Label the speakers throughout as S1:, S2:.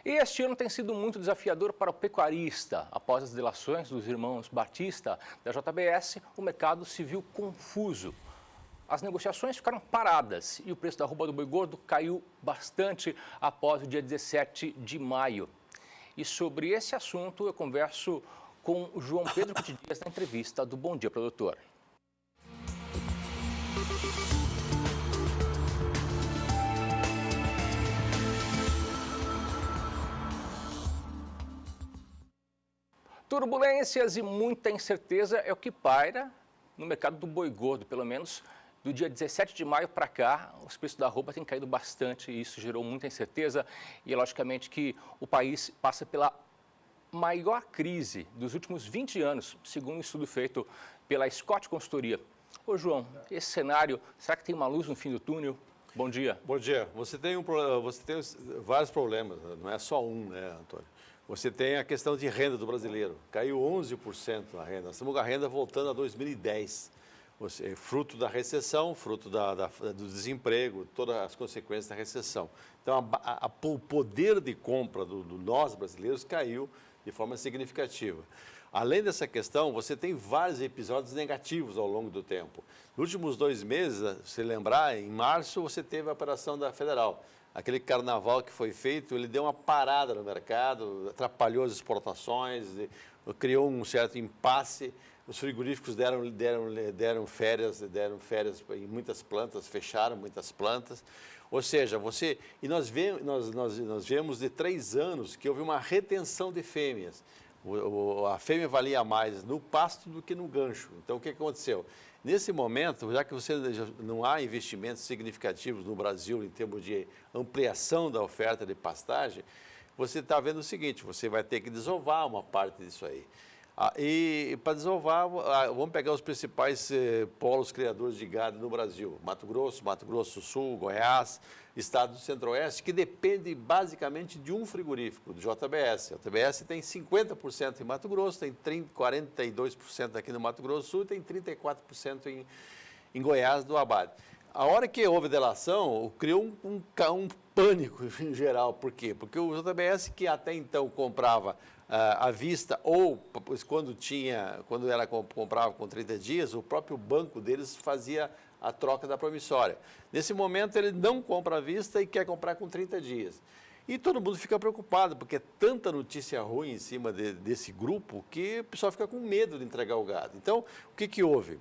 S1: E este ano tem sido muito desafiador para o pecuarista. Após as delações dos irmãos Batista da JBS, o mercado se viu confuso. As negociações ficaram paradas e o preço da arroba do boi gordo caiu bastante após o dia 17 de maio. E sobre esse assunto eu converso com o João Pedro Couto Dias na entrevista do Bom Dia Produtor. Turbulências e muita incerteza é o que paira no mercado do boi gordo, pelo menos do dia 17 de maio para cá, os preços da arroba têm caído bastante e isso gerou muita incerteza e, logicamente, que o país passa pela maior crise dos últimos 20 anos, segundo um estudo feito pela Scott Consultoria. Ô, João, esse cenário, será que tem uma luz no fim do túnel? Bom dia.
S2: Bom dia. Você tem vários problemas, não é só um, né, Antônio? Você tem a questão de renda do brasileiro. Caiu 11% a renda. Nós estamos com a renda voltando a 2010. Fruto da recessão, fruto do desemprego, todas as consequências da recessão. Então, o poder de compra do nós brasileiros caiu de forma significativa. Além dessa questão, você tem vários episódios negativos ao longo do tempo. Nos últimos 2 meses, se lembrar, em março você teve a operação da Federal. Aquele carnaval que foi feito, ele deu uma parada no mercado, atrapalhou as exportações, criou um certo impasse. Os frigoríficos deram férias em muitas plantas, fecharam muitas plantas. Ou seja, nós vemos de 3 anos que houve uma retenção de fêmeas. A fêmea valia mais no pasto do que no gancho. Então, o que aconteceu? Nesse momento, já que não há investimentos significativos no Brasil em termos de ampliação da oferta de pastagem, você está vendo o seguinte, você vai ter que desovar uma parte disso aí. E para desovar, vamos pegar os principais polos criadores de gado no Brasil. Mato Grosso do Sul, Goiás, Estado do Centro-Oeste, que depende basicamente de um frigorífico, do JBS. A JBS tem 50% em Mato Grosso, tem 42% aqui no Mato Grosso do Sul e tem 34% em Goiás, do Abade. A hora que houve delação, criou um pânico em geral. Por quê? Porque o JBS, que até então comprava à vista, ou quando comprava com 30 dias, o próprio banco deles fazia a troca da promissória. Nesse momento, ele não compra à vista e quer comprar com 30 dias. E todo mundo fica preocupado, porque é tanta notícia ruim em cima desse grupo que o pessoal fica com medo de entregar o gado. Então, o que houve?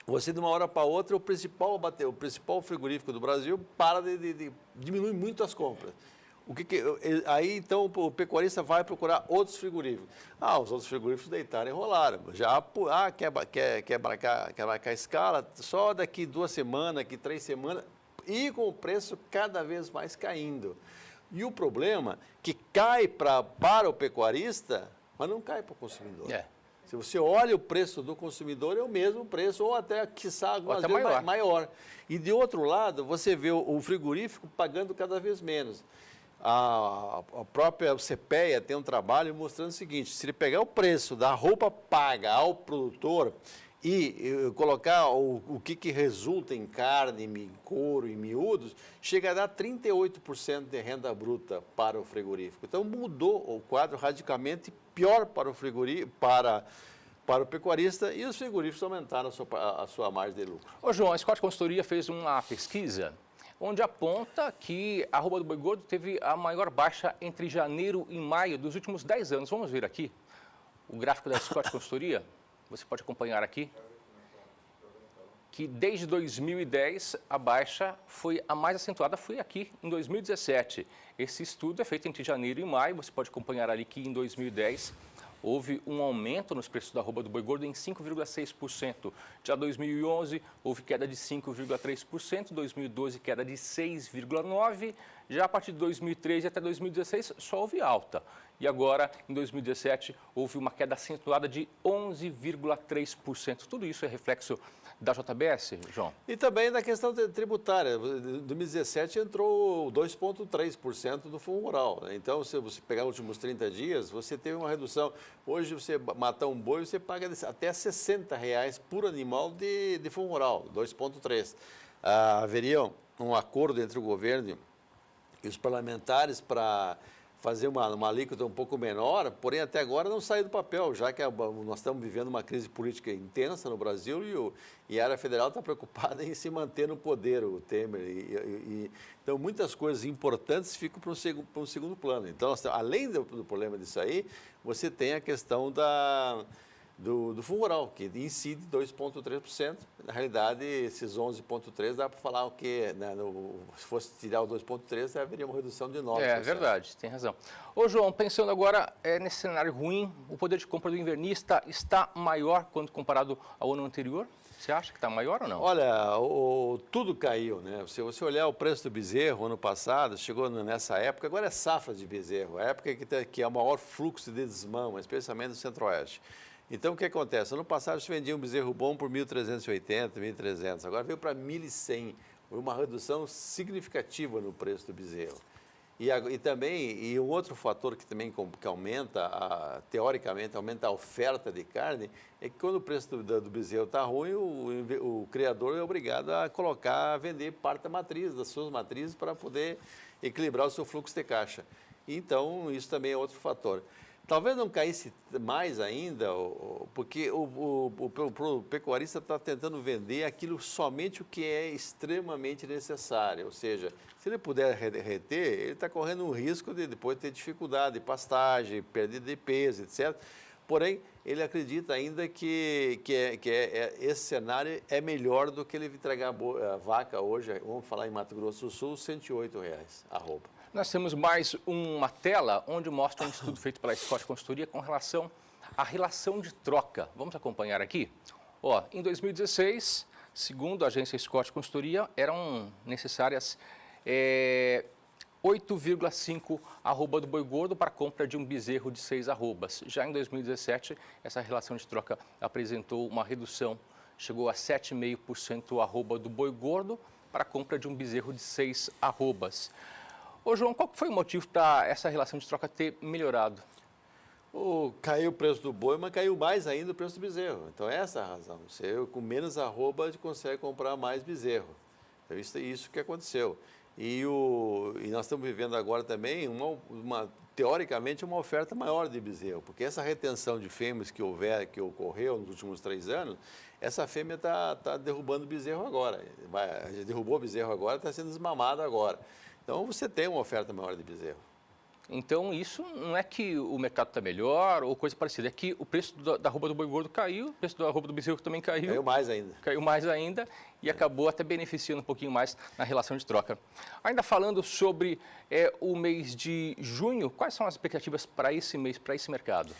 S2: Você, de uma hora para outra, o principal frigorífico do Brasil diminui muito as compras. Aí, então, o pecuarista vai procurar outros frigoríficos. Os outros frigoríficos deitaram e rolaram. Quer marcar a escala só daqui 2 semanas, daqui 3 semanas, e com o preço cada vez mais caindo. E o problema é que cai para o pecuarista, mas não cai para o consumidor. Se você olha o preço do consumidor, é o mesmo preço, ou até, quiçá, algumas vezes maior. E, de outro lado, você vê o frigorífico pagando cada vez menos. A própria CPEA tem um trabalho mostrando o seguinte, se ele pegar o preço da roupa paga ao produtor e colocar o que resulta em carne, em couro e miúdos, chega a dar 38% de renda bruta para o frigorífico. Então, mudou o quadro radicalmente, pior para o frigorífico, para o pecuarista, e os frigoríficos aumentaram a sua margem de lucro.
S1: Ô, João, a Scott Consultoria fez uma pesquisa onde aponta que a arroba do boi gordo teve a maior baixa entre janeiro e maio dos últimos 10 anos. Vamos ver aqui o gráfico da Scott Consultoria. Você pode acompanhar aqui que desde 2010 a baixa a mais acentuada foi aqui em 2017. Esse estudo é feito entre janeiro e maio. Você pode acompanhar ali que em 2010 houve um aumento nos preços da arroba do boi gordo em 5,6%. Já 2011 houve queda de 5,3%, 2012 queda de 6,9%, já a partir de 2013 até 2016 só houve alta. E agora, em 2017, houve uma queda acentuada de 11,3%. Tudo isso é reflexo da JBS, João?
S2: E também na questão tributária. Em 2017 entrou 2,3% do fundo rural. Né? Então, se você pegar os últimos 30 dias, você teve uma redução. Hoje, você matar um boi, você paga até R$60 por animal de fundo rural, 2,3%. Haveria um acordo entre o governo e os parlamentares para fazer uma alíquota um pouco menor, porém até agora não saiu do papel, já que nós estamos vivendo uma crise política intensa no Brasil e a área federal está preocupada em se manter no poder, o Temer. Então, muitas coisas importantes ficam para um segundo plano. Então, além do problema disso aí, você tem a questão do Fundo Rural, que incide 2,3%. Na realidade, esses 11,3% dá para falar o que, né, se fosse tirar o 2,3%, haveria uma redução de 9%.
S1: É verdade, tem razão. Ô, João, pensando agora nesse cenário ruim, o poder de compra do invernista está maior quando comparado ao ano anterior? Você acha que está maior ou não?
S2: Olha, tudo caiu, né? Se você olhar o preço do bezerro, ano passado, chegou nessa época, agora é safra de bezerro, a época que é o maior fluxo de desmama, especialmente no Centro-Oeste. Então, o que acontece? Ano passado, se vendia um bezerro bom por 1.380, 1.300, agora veio para 1.100, foi uma redução significativa no preço do bezerro. E também, um outro fator que também que aumenta, teoricamente, aumenta a oferta de carne, é que quando o preço do bezerro está ruim, o criador é obrigado a vender parte da matriz, das suas matrizes, para poder equilibrar o seu fluxo de caixa. Então, isso também é outro fator. Talvez não caísse mais ainda, porque o pecuarista está tentando vender aquilo somente o que é extremamente necessário. Ou seja, se ele puder reter, ele está correndo um risco de depois ter dificuldade de pastagem, perda de peso, etc. Porém, ele acredita ainda que esse cenário é melhor do que ele entregar a vaca hoje, vamos falar em Mato Grosso do Sul, R$ 108 a roupa.
S1: Nós temos mais uma tela onde mostra um estudo feito pela Scott Consultoria com relação à relação de troca. Vamos acompanhar aqui? Ó, em 2016, segundo a agência Scott Consultoria, eram necessárias 8,5 arroba do boi gordo para a compra de um bezerro de 6 arrobas. Já em 2017, essa relação de troca apresentou uma redução, chegou a 7,5% arroba do boi gordo para a compra de um bezerro de 6 arrobas. Ô, João, qual foi o motivo para essa relação de troca ter melhorado?
S2: Caiu o preço do boi, mas caiu mais ainda o preço do bezerro. Então, essa é a razão. Você, com menos arroba, consegue comprar mais bezerro. Então, isso que aconteceu. E nós estamos vivendo agora também, teoricamente, uma oferta maior de bezerro, porque essa retenção de fêmeas que ocorreu nos últimos 3 anos, essa fêmea está derrubando o bezerro agora. Derrubou o bezerro agora, está sendo desmamada agora. Então, você tem uma oferta maior de bezerro.
S1: Então, isso não é que o mercado está melhor ou coisa parecida, é que o preço da arroba do boi gordo caiu, o preço da arroba do bezerro também caiu.
S2: Caiu mais ainda.
S1: Caiu mais ainda e acabou até beneficiando um pouquinho mais na relação de troca. Ainda falando sobre o mês de junho, quais são as expectativas para esse mês, para esse mercado?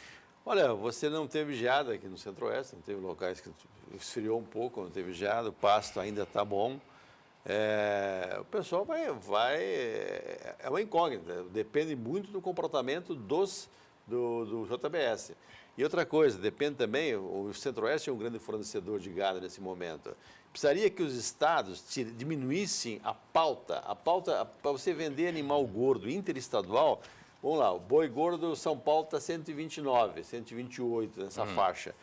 S2: Olha, você não teve geada aqui no Centro-Oeste, não teve locais que esfriou um pouco, não teve geada, o pasto ainda está bom. O pessoal é uma incógnita, depende muito do comportamento do JBS. E outra coisa, depende também, o Centro-Oeste é um grande fornecedor de gado nesse momento. Precisaria que os estados diminuíssem a pauta para você vender animal gordo interestadual. Vamos lá, o boi gordo São Paulo está 129, 128 nessa faixa.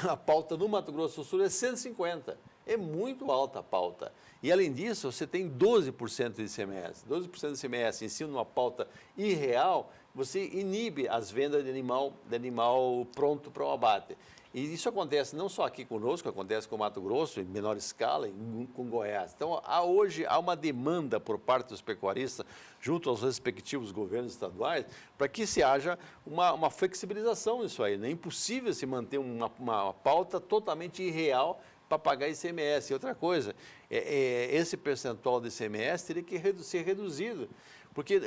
S2: A pauta no Mato Grosso do Sul é 150. É muito alta a pauta. E, além disso, você tem 12% de ICMS. 12% de ICMS em cima de uma pauta irreal, você inibe as vendas de animal pronto para o abate. E isso acontece não só aqui conosco, acontece com o Mato Grosso, em menor escala, com Goiás. Então, hoje há uma demanda por parte dos pecuaristas, junto aos respectivos governos estaduais, para que se haja uma flexibilização nisso aí. É impossível se manter uma pauta totalmente irreal para pagar ICMS. E outra coisa, esse percentual de ICMS teria que ser reduzido, porque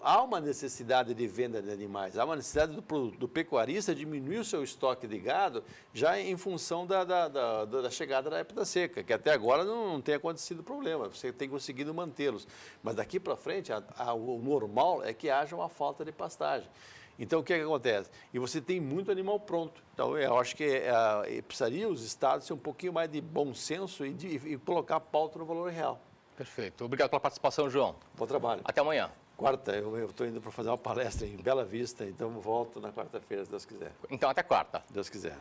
S2: há uma necessidade de venda de animais, há uma necessidade do pecuarista diminuir o seu estoque de gado já em função da chegada da época da seca, que até agora não tem acontecido problema, você tem conseguido mantê-los. Mas daqui para frente, o normal é que haja uma falta de pastagem. Então, o que acontece? E você tem muito animal pronto. Então, eu acho que precisaria os estados ter um pouquinho mais de bom senso e colocar a pauta no valor real.
S1: Perfeito. Obrigado pela participação, João.
S2: Bom trabalho.
S1: Até amanhã.
S2: Quarta, eu estou indo para fazer uma palestra em Bela Vista, então volto na quarta-feira, se Deus quiser.
S1: Então, até quarta.
S2: Deus quiser.